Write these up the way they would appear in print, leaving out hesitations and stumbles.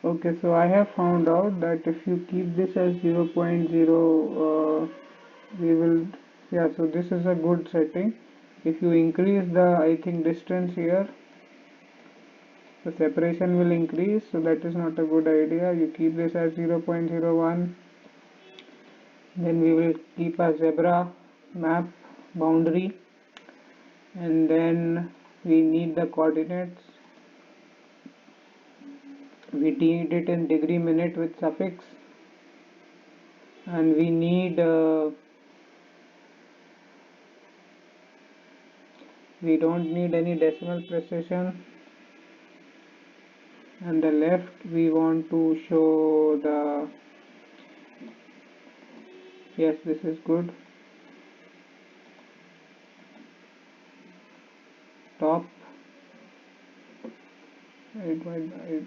Okay, so I have found out that if you keep this as 0.0, we will, yeah, so this is a good setting. If you increase the, I think, distance here, the separation will increase, so that is not a good idea. You keep this as 0.01. Then we will keep a zebra map boundary, and then we need the coordinates. We need it in degree minute with suffix, and we need we don't need any decimal precision. And the left we want to show the, yes, this is good. Top, I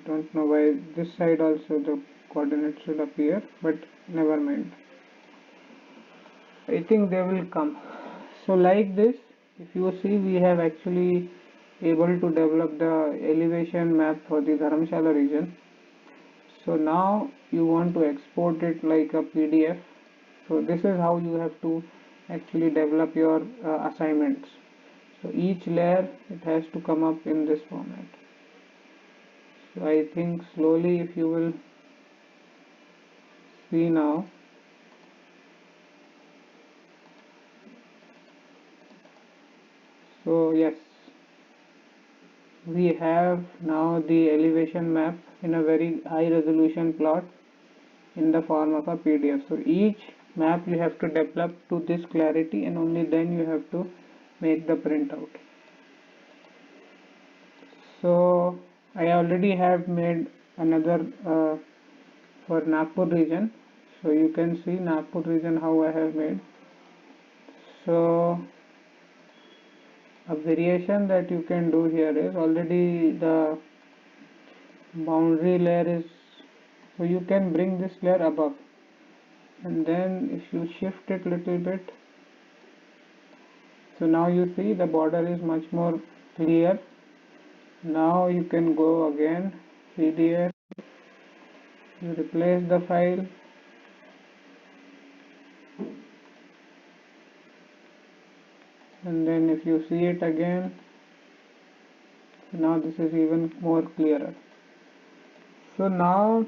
don't know why this side also the coordinates should appear, but never mind, I think they will come. So like this, if you see, we have actually able to develop the elevation map for the Dharamshala region. So now you want to export it like a PDF. So this is how you have to actually develop your assignments. So each layer, it has to come up in this format. So I think slowly, if you will see now, so yes, we have now the elevation map in a very high resolution plot in the form of a PDF. So each map you have to develop to this clarity, and only then you have to make the printout. So I already have made another for Nagpur region. So you can see Nagpur region how I have made. So a variation that you can do here is, already the boundary layer is, so you can bring this layer above, and then if you shift it little bit, so now you see the border is much more clear. Now you can go again, PDF, you replace the file, and then if you see it again, now this is even more clearer. So now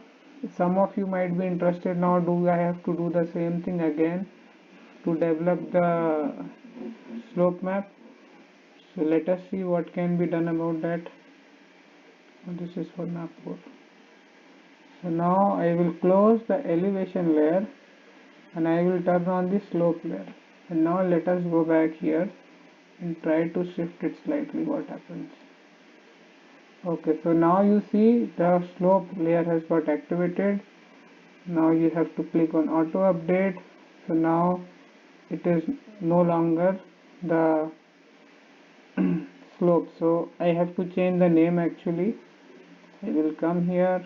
some of you might be interested, now do I have to do the same thing again to develop the slope map? So let us see what can be done about that. This is for Nagpur. So now I will close the elevation layer and I will turn on the slope layer. And now let us go back here and try to shift it slightly, what happens. Okay, so now you see the slope layer has got activated. Now you have to click on auto update. So now it is no longer the slope. So I have to change the name actually. I will come here,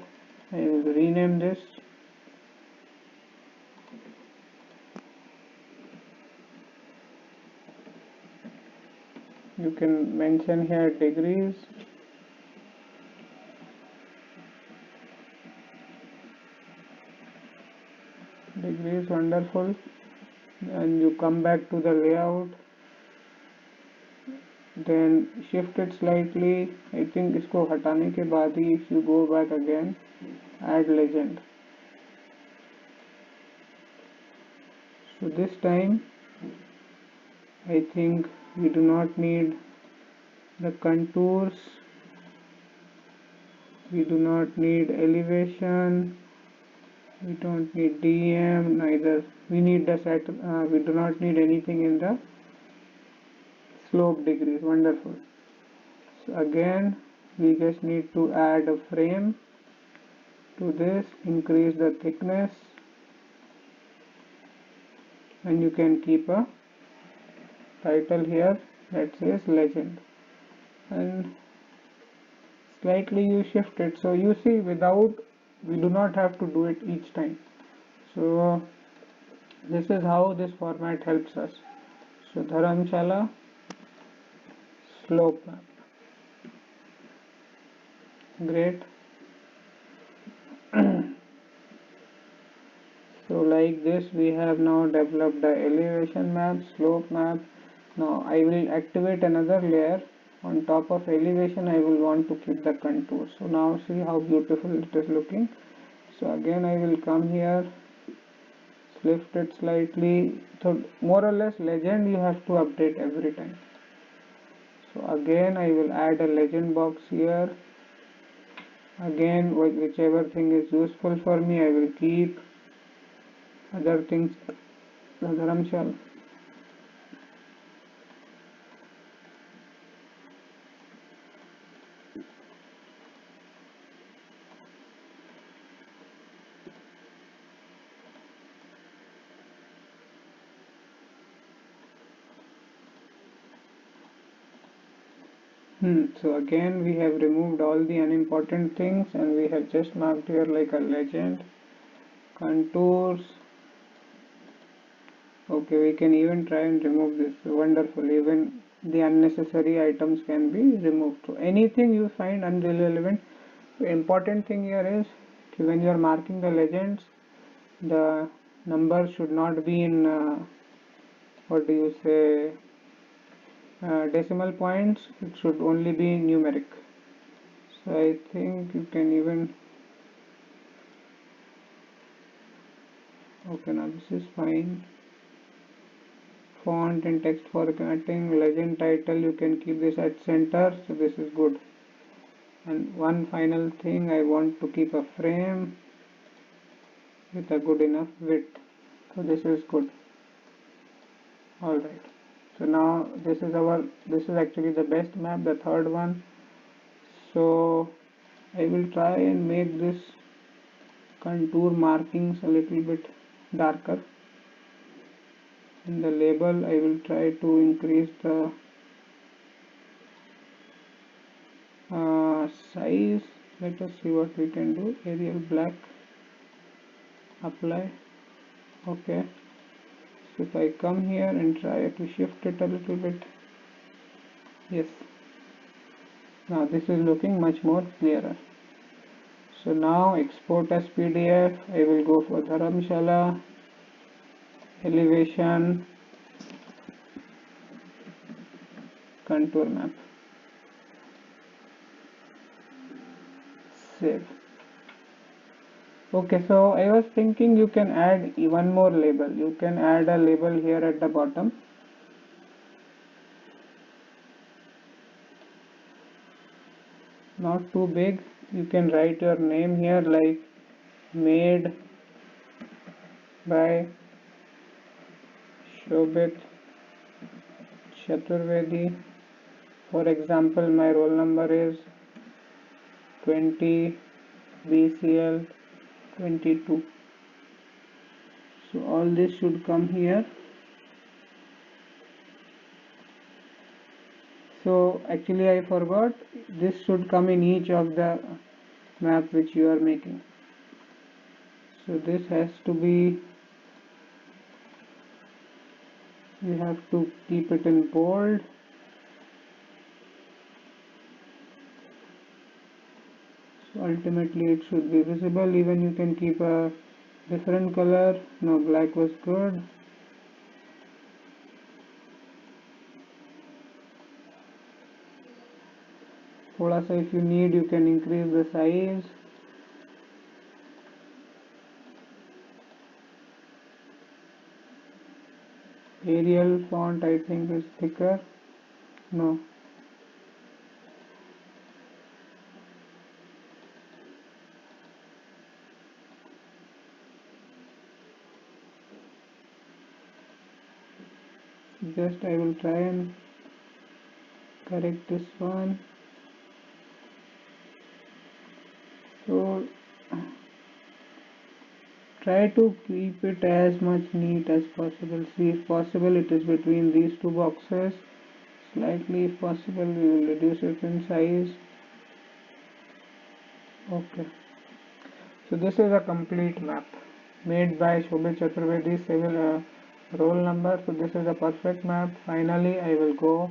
I will rename this. You can mention here degrees. Degrees, wonderful. And you come back to the layout, then shift it slightly. I think इसको हटाने के बाद ही, if you go back again, add legend. So this time I think we do not need the contours, we do not need elevation, we don't need DM, neither we need the set, we do not need anything in the slope degrees. Wonderful. So again we just need to add a frame to this, increase the thickness, and you can keep a title here that says legend, and slightly you shift it. So you see, without, we do not have to do it each time. So this is how this format helps us. So Dharamshala slope map, great. like this we have now developed the elevation map, slope map. Now I will activate another layer. On top of elevation I will want to keep the contour. So now see how beautiful it is looking. So again I will come here, lift it slightly. So more or less legend you have to update every time. So again I will add a legend box here. Again whichever thing is useful for me I will keep. Other things the dharamshala. So again we have removed all the unimportant things and we have just marked here like a legend, contours. Okay, we can even try and remove this. Wonderful, even the unnecessary items can be removed. So anything you find irrelevant, the important thing here is when you are marking the legends, the number should not be in what do you say, decimal points. It should only be numeric. So I think you can even, okay, now this is fine. Font and text formatting, legend title, you can keep this at center, so this is good. And one final thing, I want to keep a frame with a good enough width, so this is good. Alright, so now this is actually the best map, the third one. So I will try and make this contour markings a little bit darker. In the label I will try to increase the size. Let us see what we can do. Arial black, apply. Okay, so if I come here and try to shift it a little bit, yes, now this is looking much more clearer. So now export as PDF. I will go for Dharamshala, elevation, contour map, save. Okay, so I was thinking you can add one more label. You can add a label here at the bottom. Not too big. You can write your name here like made by Shobit Chaturvedi. For example, my roll number is 20 BCL 22. So all this should come here. So actually I forgot, this should come in each of the map which you are making. So this has to be, you have to keep it in bold. So ultimately it should be visible. Even you can keep a different color. No, black was good. थोड़ा सा if you need you can increase the size. Arial font I think is thicker. No. Just I will try and correct this one. So try to keep it as much neat as possible. See, if possible it is between these two boxes. Slightly if possible we will reduce it in size. Okay, so this is a complete map made by Shobhit Chaturvedi, civil roll number. So this is a perfect map. Finally I will go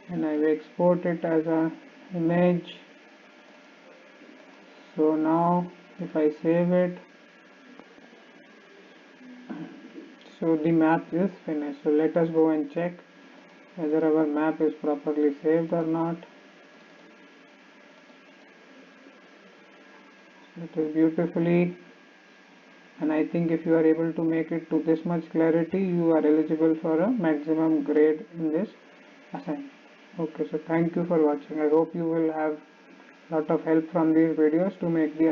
and I will export it as a image. So now if I save it, So the map is finished. So let us go and check whether our map is properly saved or not. It is beautifully, and I think if you are able to make it to this much clarity, you are eligible for a maximum grade in this assignment. Okay, so thank you for watching. I hope you will have lot of help from these videos to make the